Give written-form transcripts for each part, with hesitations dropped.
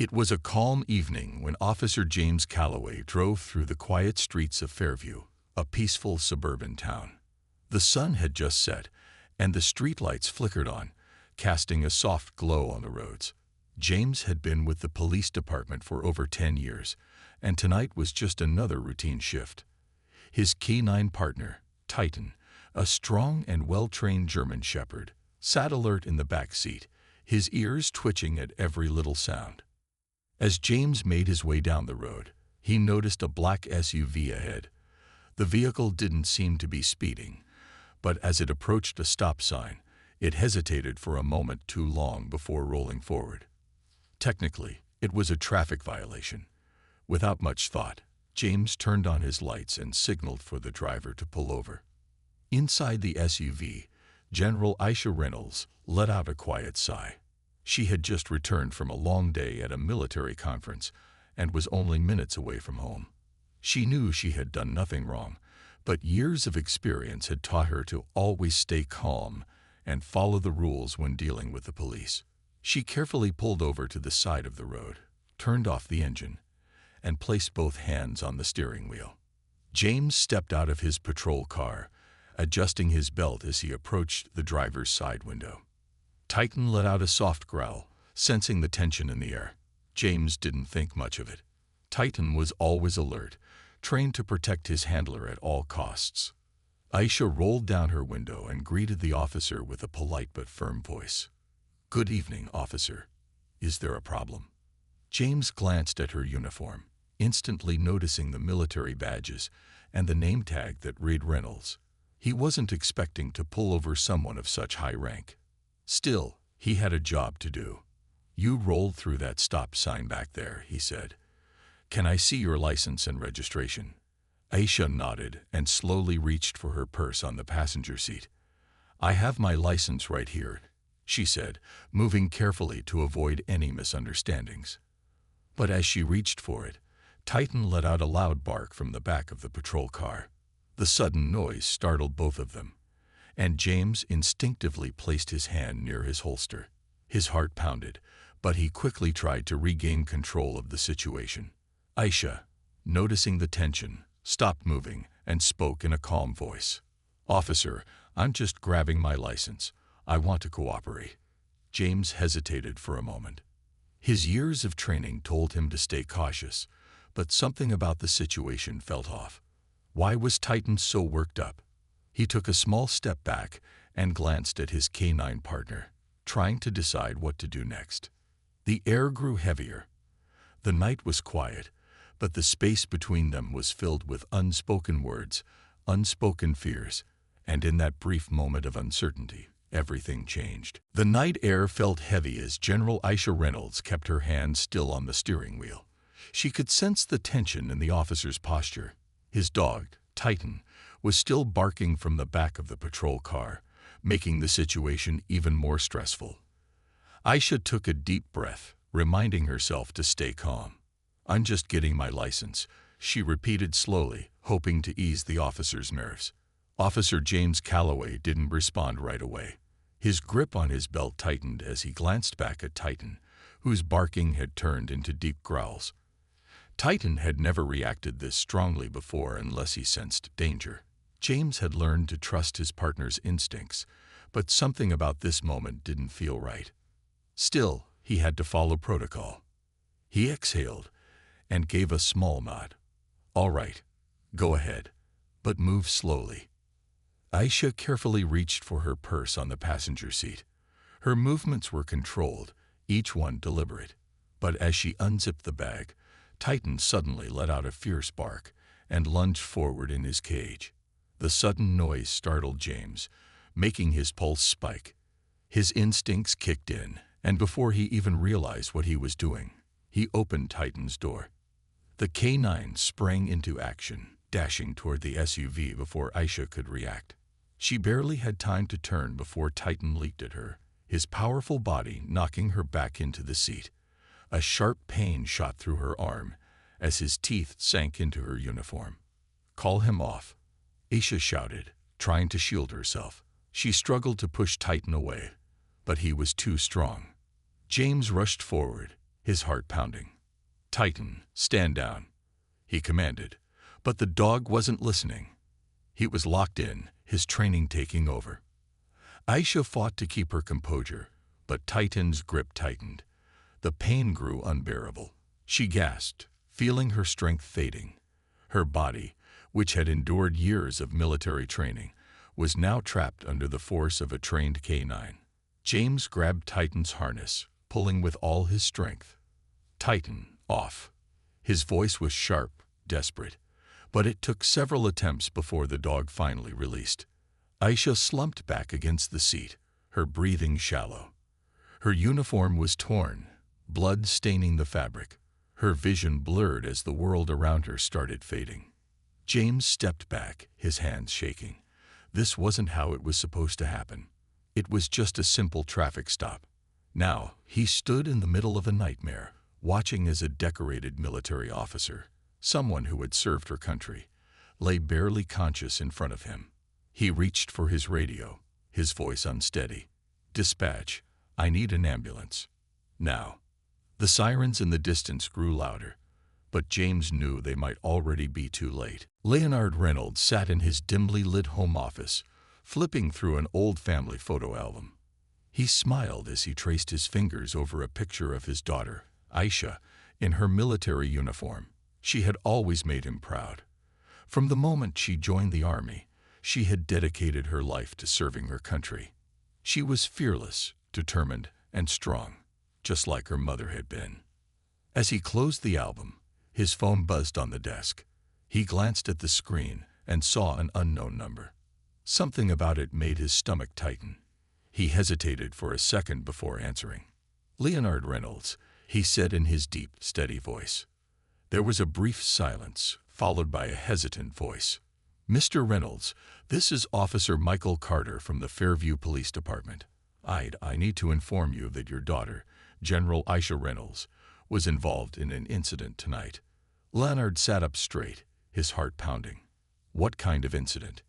It was a calm evening when Officer James Calloway drove through the quiet streets of Fairview, a peaceful suburban town. The sun had just set, and the streetlights flickered on, casting a soft glow on the roads. James had been with the police department for over 10 years, and tonight was just another routine shift. His K-9 partner, Titan, a strong and well-trained German shepherd, sat alert in the back seat, his ears twitching at every little sound. As James made his way down the road, he noticed a black SUV ahead. The vehicle didn't seem to be speeding, but as it approached a stop sign, it hesitated for a moment too long before rolling forward. Technically, it was a traffic violation. Without much thought, James turned on his lights and signaled for the driver to pull over. Inside the SUV, General Aisha Reynolds let out a quiet sigh. She had just returned from a long day at a military conference and was only minutes away from home. She knew she had done nothing wrong, but years of experience had taught her to always stay calm and follow the rules when dealing with the police. She carefully pulled over to the side of the road, turned off the engine, and placed both hands on the steering wheel. James stepped out of his patrol car, adjusting his belt as he approached the driver's side window. Titan let out a soft growl, sensing the tension in the air. James didn't think much of it. Titan was always alert, trained to protect his handler at all costs. Aisha rolled down her window and greeted the officer with a polite but firm voice. "Good evening, officer. Is there a problem?" James glanced at her uniform, instantly noticing the military badges and the name tag that read Reynolds. He wasn't expecting to pull over someone of such high rank. Still, he had a job to do. "You rolled through that stop sign back there," he said. "Can I see your license and registration?" Aisha nodded and slowly reached for her purse on the passenger seat. "I have my license right here," she said, moving carefully to avoid any misunderstandings. But as she reached for it, Titan let out a loud bark from the back of the patrol car. The sudden noise startled both of them, and James instinctively placed his hand near his holster. His heart pounded, but he quickly tried to regain control of the situation. Aisha, noticing the tension, stopped moving and spoke in a calm voice. "Officer, I'm just grabbing my license. I want to cooperate." James hesitated for a moment. His years of training told him to stay cautious, but something about the situation felt off. Why was Titan so worked up? He took a small step back and glanced at his K-9 partner, trying to decide what to do next. The air grew heavier. The night was quiet, but the space between them was filled with unspoken words, unspoken fears, and in that brief moment of uncertainty, everything changed. The night air felt heavy as General Aisha Reynolds kept her hand still on the steering wheel. She could sense the tension in the officer's posture. His dog, Titan, was still barking from the back of the patrol car, making the situation even more stressful. Aisha took a deep breath, reminding herself to stay calm. "I'm just getting my license," she repeated slowly, hoping to ease the officer's nerves. Officer James Calloway didn't respond right away. His grip on his belt tightened as he glanced back at Titan, whose barking had turned into deep growls. Titan had never reacted this strongly before unless he sensed danger. James had learned to trust his partner's instincts, but something about this moment didn't feel right. Still, he had to follow protocol. He exhaled and gave a small nod. "All right, go ahead, but move slowly." Aisha carefully reached for her purse on the passenger seat. Her movements were controlled, each one deliberate. But as she unzipped the bag, Titan suddenly let out a fierce bark and lunged forward in his cage. The sudden noise startled James, making his pulse spike. His instincts kicked in, and before he even realized what he was doing, he opened Titan's door. The K-9 sprang into action, dashing toward the SUV before Aisha could react. She barely had time to turn before Titan leaped at her, his powerful body knocking her back into the seat. A sharp pain shot through her arm as his teeth sank into her uniform. "Call him off," Aisha shouted, trying to shield herself. She struggled to push Titan away, but he was too strong. James rushed forward, his heart pounding. "Titan, stand down," he commanded, but the dog wasn't listening. He was locked in, his training taking over. Aisha fought to keep her composure, but Titan's grip tightened. The pain grew unbearable. She gasped, feeling her strength fading. Her body, which had endured years of military training, was now trapped under the force of a trained K-9. James grabbed Titan's harness, pulling with all his strength. "Titan, off." His voice was sharp, desperate, but it took several attempts before the dog finally released. Aisha slumped back against the seat, her breathing shallow. Her uniform was torn, blood staining the fabric. Her vision blurred as the world around her started fading. James stepped back, his hands shaking. This wasn't how it was supposed to happen. It was just a simple traffic stop. Now, he stood in the middle of a nightmare, watching as a decorated military officer, someone who had served her country, lay barely conscious in front of him. He reached for his radio, his voice unsteady. "Dispatch, I need an ambulance. Now." The sirens in the distance grew louder, but James knew they might already be too late. Leonard Reynolds sat in his dimly lit home office, flipping through an old family photo album. He smiled as he traced his fingers over a picture of his daughter, Aisha, in her military uniform. She had always made him proud. From the moment she joined the army, she had dedicated her life to serving her country. She was fearless, determined, and strong, just like her mother had been. As he closed the album, his phone buzzed on the desk. He glanced at the screen and saw an unknown number. Something about it made his stomach tighten. He hesitated for a second before answering. "Leonard Reynolds," he said in his deep, steady voice. There was a brief silence, followed by a hesitant voice. "Mr. Reynolds, this is Officer Michael Carter from the Fairview Police Department. I need to inform you that your daughter, General Aisha Reynolds, was involved in an incident tonight." Leonard sat up straight, his heart pounding. "What kind of incident?"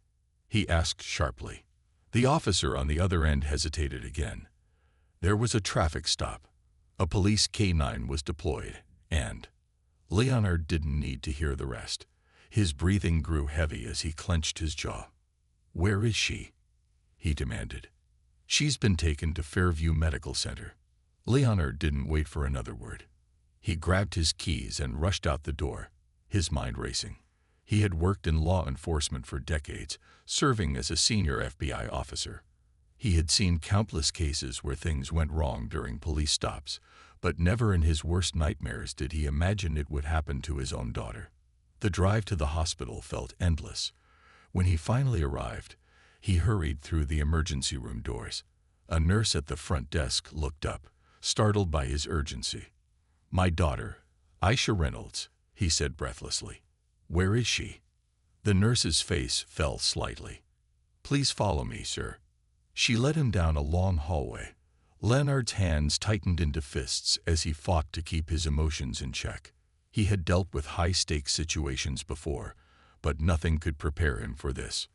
he asked sharply. The officer on the other end hesitated again. There was a traffic stop. A police K-9 was deployed, and Leonard didn't need to hear the rest. His breathing grew heavy as he clenched his jaw. "Where is she?" he demanded. "She's been taken to Fairview Medical Center." Leonard didn't wait for another word. He grabbed his keys and rushed out the door, his mind racing. He had worked in law enforcement for decades, serving as a senior FBI officer. He had seen countless cases where things went wrong during police stops, but never in his worst nightmares did he imagine it would happen to his own daughter. The drive to the hospital felt endless. When he finally arrived, he hurried through the emergency room doors. A nurse at the front desk looked up, startled by his urgency. "My daughter, Aisha Reynolds," he said breathlessly. "Where is she?" The nurse's face fell slightly. "Please follow me, sir." She led him down a long hallway. Leonard's hands tightened into fists as he fought to keep his emotions in check. He had dealt with high-stakes situations before, but nothing could prepare him for this.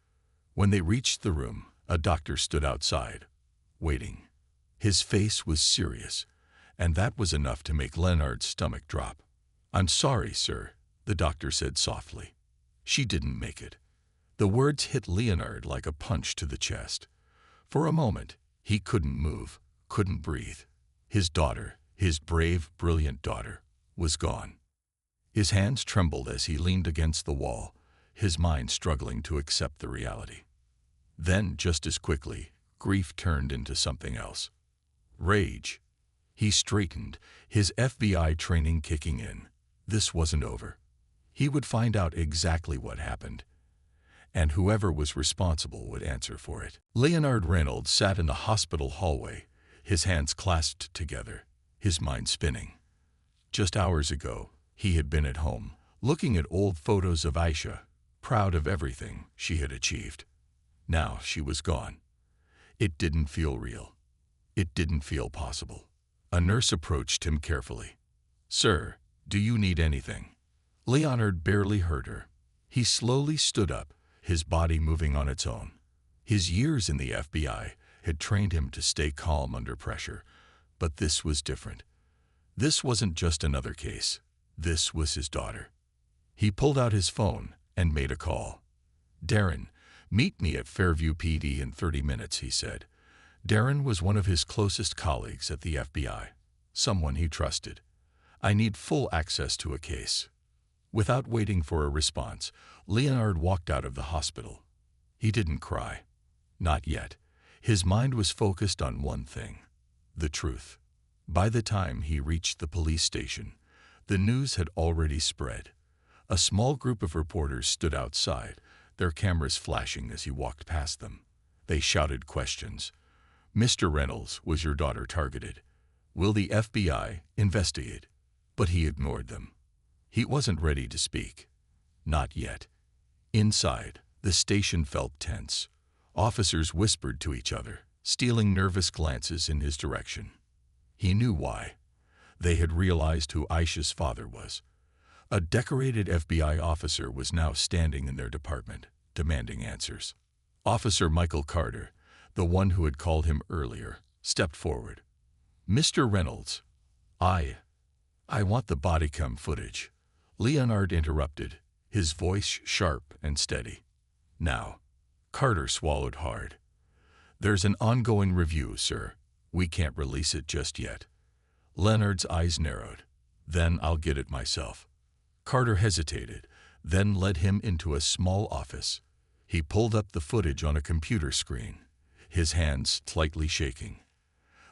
When they reached the room, a doctor stood outside, waiting. His face was serious, and that was enough to make Leonard's stomach drop. "I'm sorry, sir," the doctor said softly. "She didn't make it." The words hit Leonard like a punch to the chest. For a moment, he couldn't move, couldn't breathe. His daughter, his brave, brilliant daughter, was gone. His hands trembled as he leaned against the wall, his mind struggling to accept the reality. Then, just as quickly, grief turned into something else. Rage. He straightened, his FBI training kicking in. This wasn't over. He would find out exactly what happened, and whoever was responsible would answer for it. Leonard Reynolds sat in the hospital hallway, his hands clasped together, his mind spinning. Just hours ago, he had been at home, looking at old photos of Aisha, proud of everything she had achieved. Now she was gone. It didn't feel real. It didn't feel possible. A nurse approached him carefully. "Sir, do you need anything?" Leonard barely heard her. He slowly stood up, his body moving on its own. His years in the FBI had trained him to stay calm under pressure, but this was different. This wasn't just another case. This was his daughter. He pulled out his phone and made a call. "Darren, meet me at Fairview PD in 30 minutes, he said. Darren was one of his closest colleagues at the FBI, someone he trusted. "I need full access to a case." Without waiting for a response, Leonard walked out of the hospital. He didn't cry. Not yet. His mind was focused on one thing: the truth. By the time he reached the police station, the news had already spread. A small group of reporters stood outside, their cameras flashing as he walked past them. They shouted questions. "Mr. Reynolds, was your daughter targeted? Will the FBI investigate?" But he ignored them. He wasn't ready to speak. Not yet. Inside, the station felt tense. Officers whispered to each other, stealing nervous glances in his direction. He knew why. They had realized who Aisha's father was. A decorated FBI officer was now standing in their department, demanding answers. Officer Michael Carter, the one who had called him earlier, stepped forward. "Mr. Reynolds, I want the body cam footage." Leonard interrupted, his voice sharp and steady. "Now." Carter swallowed hard. "There's an ongoing review, sir. We can't release it just yet." Leonard's eyes narrowed. "Then I'll get it myself." Carter hesitated, then led him into a small office. He pulled up the footage on a computer screen, his hands slightly shaking.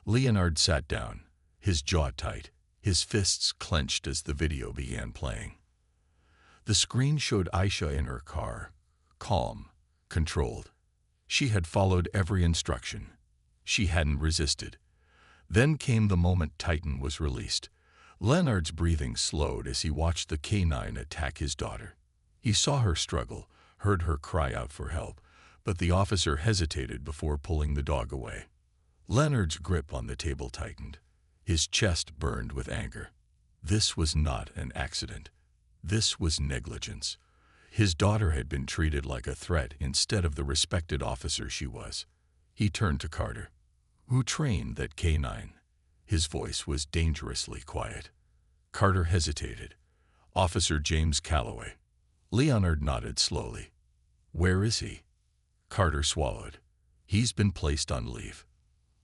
Leonard sat down, his jaw tight, his fists clenched as the video began playing. The screen showed Aisha in her car, calm, controlled. She had followed every instruction. She hadn't resisted. Then came the moment Titan was released. Leonard's breathing slowed as he watched the K-9 attack his daughter. He saw her struggle, heard her cry out for help, but the officer hesitated before pulling the dog away. Leonard's grip on the table tightened. His chest burned with anger. This was not an accident. This was negligence. His daughter had been treated like a threat instead of the respected officer she was. He turned to Carter. "Who trained that K-9? His voice was dangerously quiet. Carter hesitated. "Officer James Calloway." Leonard nodded slowly. "Where is he?" Carter swallowed. "He's been placed on leave."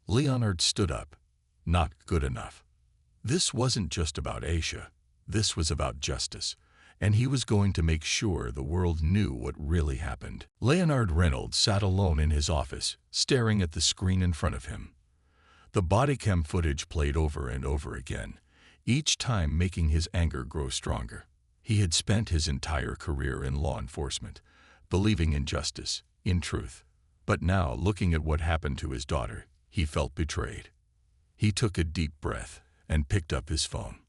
Leonard stood up. Not good enough. This wasn't just about Aisha. This was about justice, and he was going to make sure the world knew what really happened. Leonard Reynolds sat alone in his office, staring at the screen in front of him. The body cam footage played over and over again, each time making his anger grow stronger. He had spent his entire career in law enforcement, believing in justice, in truth. But now, looking at what happened to his daughter, he felt betrayed. He took a deep breath and picked up his phone.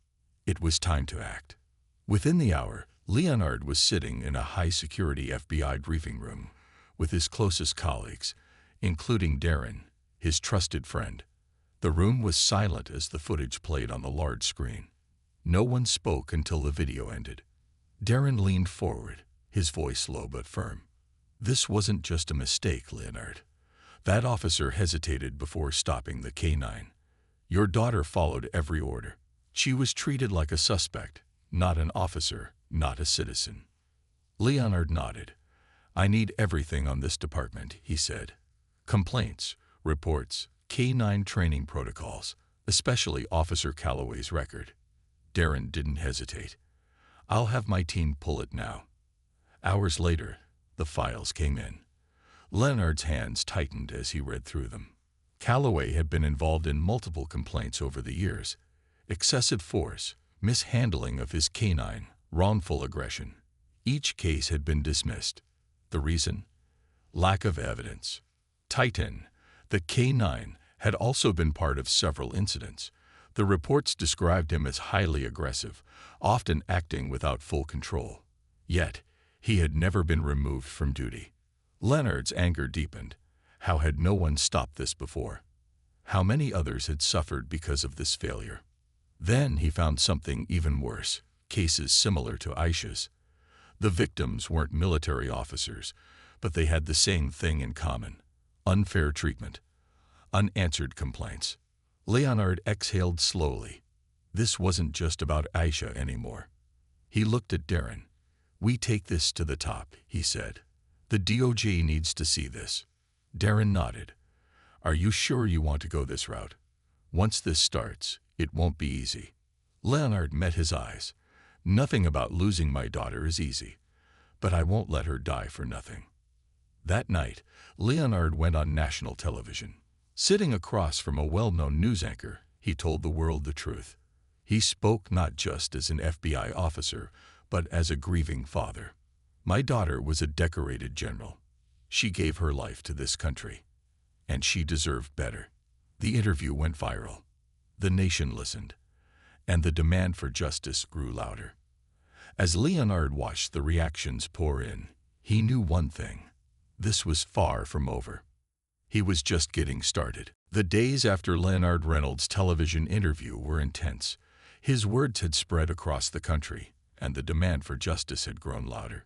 It was time to act. Within the hour, Leonard was sitting in a high-security FBI briefing room with his closest colleagues, including Darren, his trusted friend. The room was silent as the footage played on the large screen. No one spoke until the video ended. Darren leaned forward, his voice low but firm. "This wasn't just a mistake, Leonard." That officer hesitated before stopping the K-9. "Your daughter followed every order. She was treated like a suspect, not an officer, not a citizen." Leonard nodded. "I need everything on this department," he said. "Complaints, reports, K-9 training protocols, especially Officer Calloway's record." Darren didn't hesitate. "I'll have my team pull it now." Hours later, the files came in. Leonard's hands tightened as he read through them. Calloway had been involved in multiple complaints over the years: excessive force, mishandling of his K-9, wrongful aggression. Each case had been dismissed. The reason? Lack of evidence. Titan, the K-9, had also been part of several incidents. The reports described him as highly aggressive, often acting without full control. Yet, he had never been removed from duty. Leonard's anger deepened. How had no one stopped this before? How many others had suffered because of this failure? Then he found something even worse: cases similar to Aisha's. The victims weren't military officers, but they had the same thing in common: unfair treatment, unanswered complaints. Leonard exhaled slowly. This wasn't just about Aisha anymore. He looked at Darren. "We take this to the top," he said. "The DOJ needs to see this." Darren nodded. "Are you sure you want to go this route? Once this starts, it won't be easy." Leonard met his eyes. "Nothing about losing my daughter is easy, but I won't let her die for nothing." That night, Leonard went on national television. Sitting across from a well-known news anchor, he told the world the truth. He spoke not just as an FBI officer, but as a grieving father. "My daughter was a decorated general. She gave her life to this country, and she deserved better." The interview went viral. The nation listened, and the demand for justice grew louder. As Leonard watched the reactions pour in, he knew one thing: this was far from over. He was just getting started. The days after Leonard Reynolds' television interview were intense. His words had spread across the country, and the demand for justice had grown louder.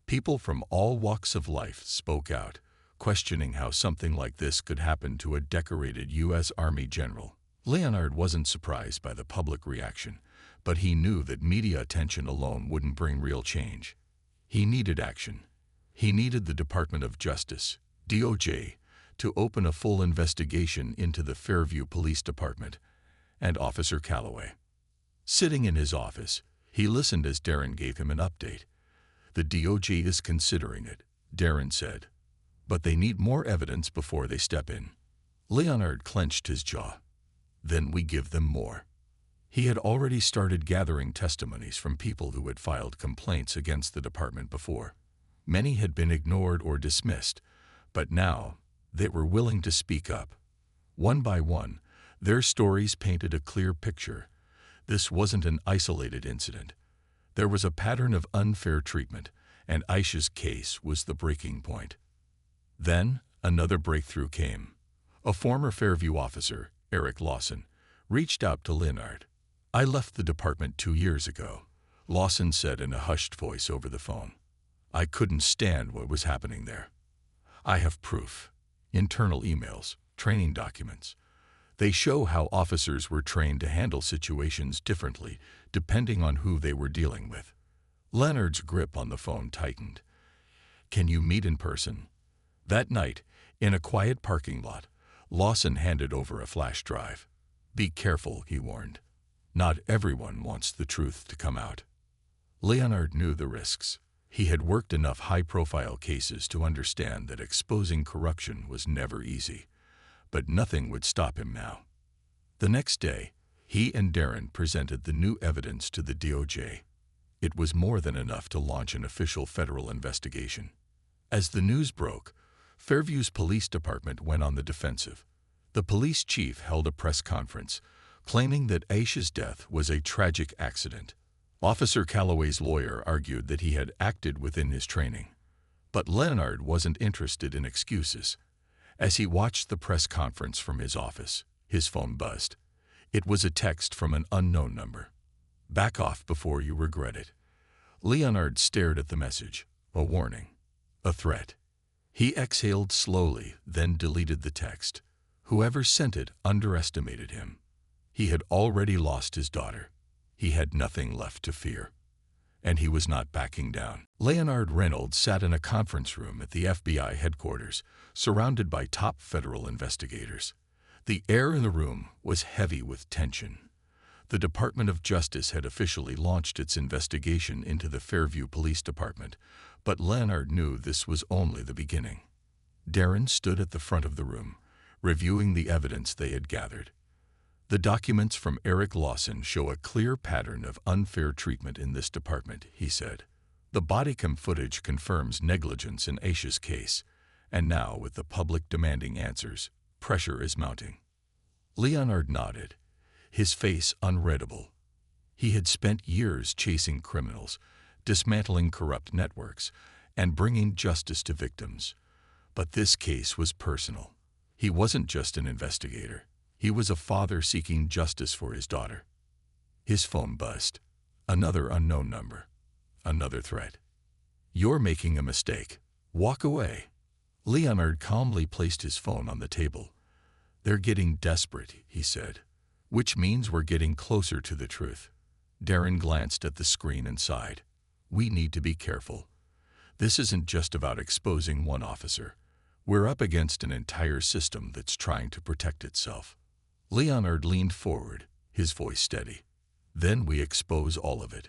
People from all walks of life spoke out, questioning how something like this could happen to a decorated U.S. Army general. Leonard wasn't surprised by the public reaction, but he knew that media attention alone wouldn't bring real change. He needed action. He needed the Department of Justice, DOJ, to open a full investigation into the Fairview Police Department and Officer Calloway. Sitting in his office, he listened as Darren gave him an update. "The DOJ is considering it," Darren said, "but they need more evidence before they step in." Leonard clenched his jaw. "Then we give them more." He had already started gathering testimonies from people who had filed complaints against the department before. Many had been ignored or dismissed, but now they were willing to speak up. One by one, their stories painted a clear picture. This wasn't an isolated incident. There was a pattern of unfair treatment, and Aisha's case was the breaking point. Then, another breakthrough came. A former Fairview officer, Eric Lawson, reached out to Leonard. "I left the department 2 years ago," Lawson said in a hushed voice over the phone. "I couldn't stand what was happening there. I have proof. Internal emails, training documents. They show how officers were trained to handle situations differently depending on who they were dealing with." Leonard's grip on the phone tightened. "Can you meet in person?" That night, in a quiet parking lot, Lawson handed over a flash drive. "Be careful," he warned. "Not everyone wants the truth to come out." Leonard knew the risks. He had worked enough high-profile cases to understand that exposing corruption was never easy, but nothing would stop him now. The next day, he and Darren presented the new evidence to the DOJ. It was more than enough to launch an official federal investigation. As the news broke, Fairview's police department went on the defensive. The police chief held a press conference, claiming that Aisha's death was a tragic accident. Officer Calloway's lawyer argued that he had acted within his training. But Leonard wasn't interested in excuses. As he watched the press conference from his office, his phone buzzed. It was a text from an unknown number. "Back off before you regret it." Leonard stared at the message. A warning. A threat. He exhaled slowly, then deleted the text. Whoever sent it underestimated him. He had already lost his daughter. He had nothing left to fear. And he was not backing down. Leonard Reynolds sat in a conference room at the FBI headquarters, surrounded by top federal investigators. The air in the room was heavy with tension. The Department of Justice had officially launched its investigation into the Fairview Police Department, but Leonard knew this was only the beginning. Darren stood at the front of the room, reviewing the evidence they had gathered. "The documents from Eric Lawson show a clear pattern of unfair treatment in this department," he said. "The body cam footage confirms negligence in Aisha's case, and now, with the public demanding answers, pressure is mounting." Leonard nodded, his face unreadable. He had spent years chasing criminals, dismantling corrupt networks, and bringing justice to victims. But this case was personal. He wasn't just an investigator. He was a father seeking justice for his daughter. His phone buzzed. Another unknown number. Another threat. "You're making a mistake. Walk away." Leonard calmly placed his phone on the table. "They're getting desperate," he said. which means we're getting closer to the truth. Darren glanced at the screen and sighed. We need to be careful. This isn't just about exposing one officer. We're up against an entire system that's trying to protect itself. Leonard leaned forward, his voice steady. Then we expose all of it.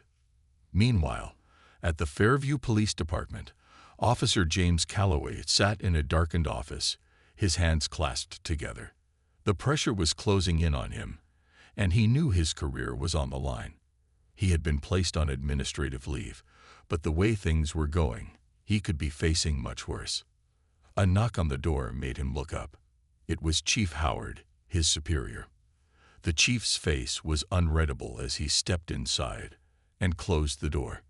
Meanwhile, at the Fairview Police Department, Officer James Calloway sat in a darkened office, his hands clasped together. The pressure was closing in on him, and he knew his career was on the line. He had been placed on administrative leave, but the way things were going, he could be facing much worse. A knock on the door made him look up. It was Chief Howard, his superior. The chief's face was unreadable as he stepped inside and closed the door.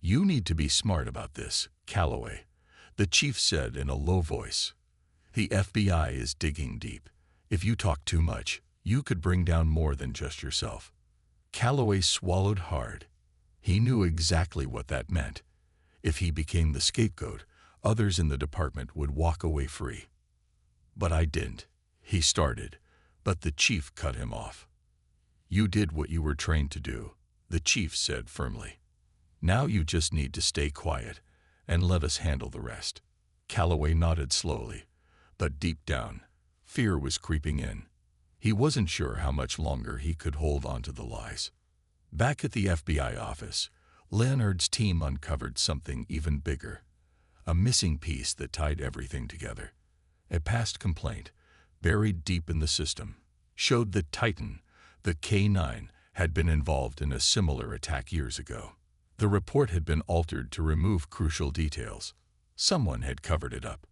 You need to be smart about this, Calloway, the chief said in a low voice. The FBI is digging deep. If you talk too much, you could bring down more than just yourself. Calloway swallowed hard. He knew exactly what that meant. If he became the scapegoat, others in the department would walk away free. But I didn't, he started, but the chief cut him off. You did what you were trained to do, the chief said firmly. Now you just need to stay quiet and let us handle the rest. Calloway nodded slowly, but deep down, fear was creeping in. He wasn't sure how much longer he could hold on to the lies. Back at the FBI office, Leonard's team uncovered something even bigger. A missing piece that tied everything together. A past complaint, buried deep in the system, showed that Titan, the K-9, had been involved in a similar attack years ago. The report had been altered to remove crucial details. Someone had covered it up.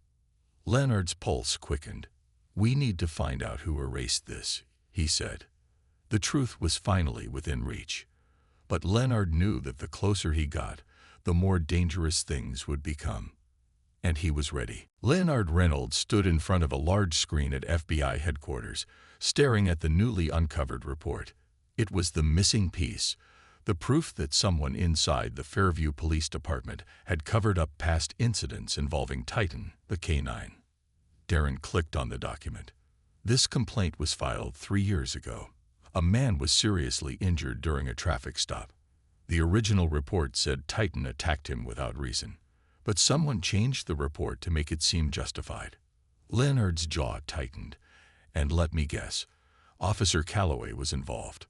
Leonard's pulse quickened. We need to find out who erased this, he said. The truth was finally within reach. But Leonard knew that the closer he got, the more dangerous things would become. And he was ready. Leonard Reynolds stood in front of a large screen at FBI headquarters, staring at the newly uncovered report. It was the missing piece, the proof that someone inside the Fairview Police Department had covered up past incidents involving Titan, the K-9. Darren clicked on the document. This complaint was filed 3 years ago. A man was seriously injured during a traffic stop. The original report said Titan attacked him without reason, but someone changed the report to make it seem justified. Leonard's jaw tightened, and let me guess, Officer Calloway was involved.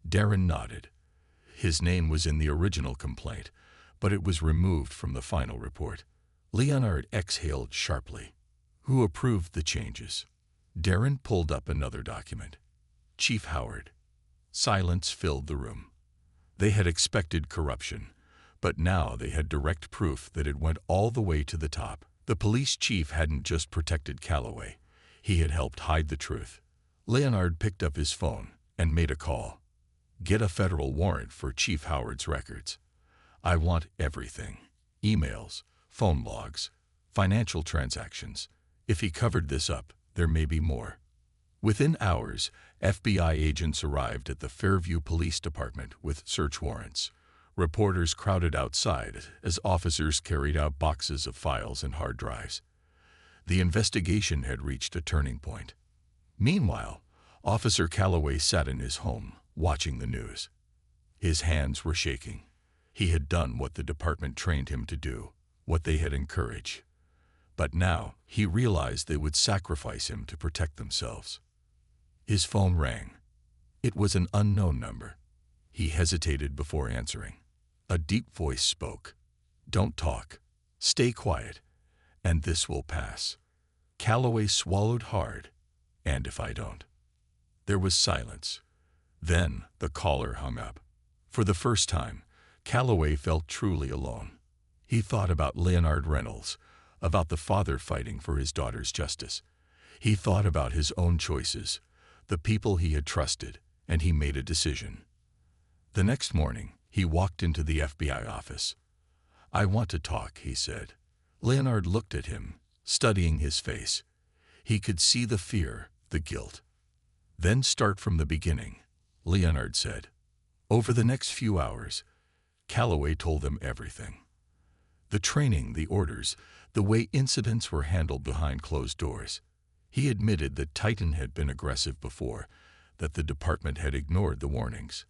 Darren nodded. His name was in the original complaint, but it was removed from the final report. Leonard exhaled sharply. Who approved the changes? Darren pulled up another document. Chief Howard. Silence filled the room. They had expected corruption, but now they had direct proof that it went all the way to the top. The police chief hadn't just protected Calloway. He had helped hide the truth. Leonard picked up his phone and made a call. Get a federal warrant for Chief Howard's records. I want everything. Emails, phone logs, financial transactions. If he covered this up, there may be more. Within hours, FBI agents arrived at the Fairview Police Department with search warrants. Reporters crowded outside as officers carried out boxes of files and hard drives. The investigation had reached a turning point. Meanwhile, Officer Calloway sat in his home, watching the news. His hands were shaking. He had done what the department trained him to do, what they had encouraged. But now he realized they would sacrifice him to protect themselves. His phone rang. It was an unknown number. He hesitated before answering. A deep voice spoke. Don't talk. Stay quiet, and this will pass. Calloway swallowed hard. And if I don't? There was silence. Then the caller hung up. For the first time, Calloway felt truly alone. He thought about Leonard Reynolds, about the father fighting for his daughter's justice. He thought about his own choices, the people he had trusted, and he made a decision. The next morning, he walked into the FBI office. I want to talk, he said. Leonard looked at him, studying his face. He could see the fear, the guilt. Then start from the beginning, Leonard said. Over the next few hours, Calloway told them everything. The training, the orders, the way incidents were handled behind closed doors. He admitted that Titan had been aggressive before, that the department had ignored the warnings.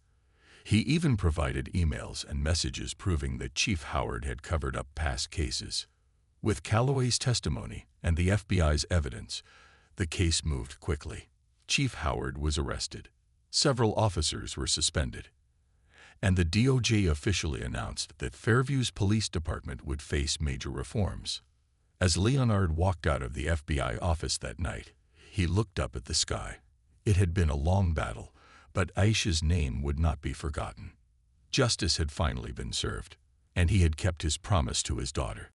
He even provided emails and messages proving that Chief Howard had covered up past cases. With Calloway's testimony and the FBI's evidence, the case moved quickly. Chief Howard was arrested. Several officers were suspended. And the DOJ officially announced that Fairview's police department would face major reforms. As Leonard walked out of the FBI office that night, he looked up at the sky. It had been a long battle, but Aisha's name would not be forgotten. Justice had finally been served, and he had kept his promise to his daughter.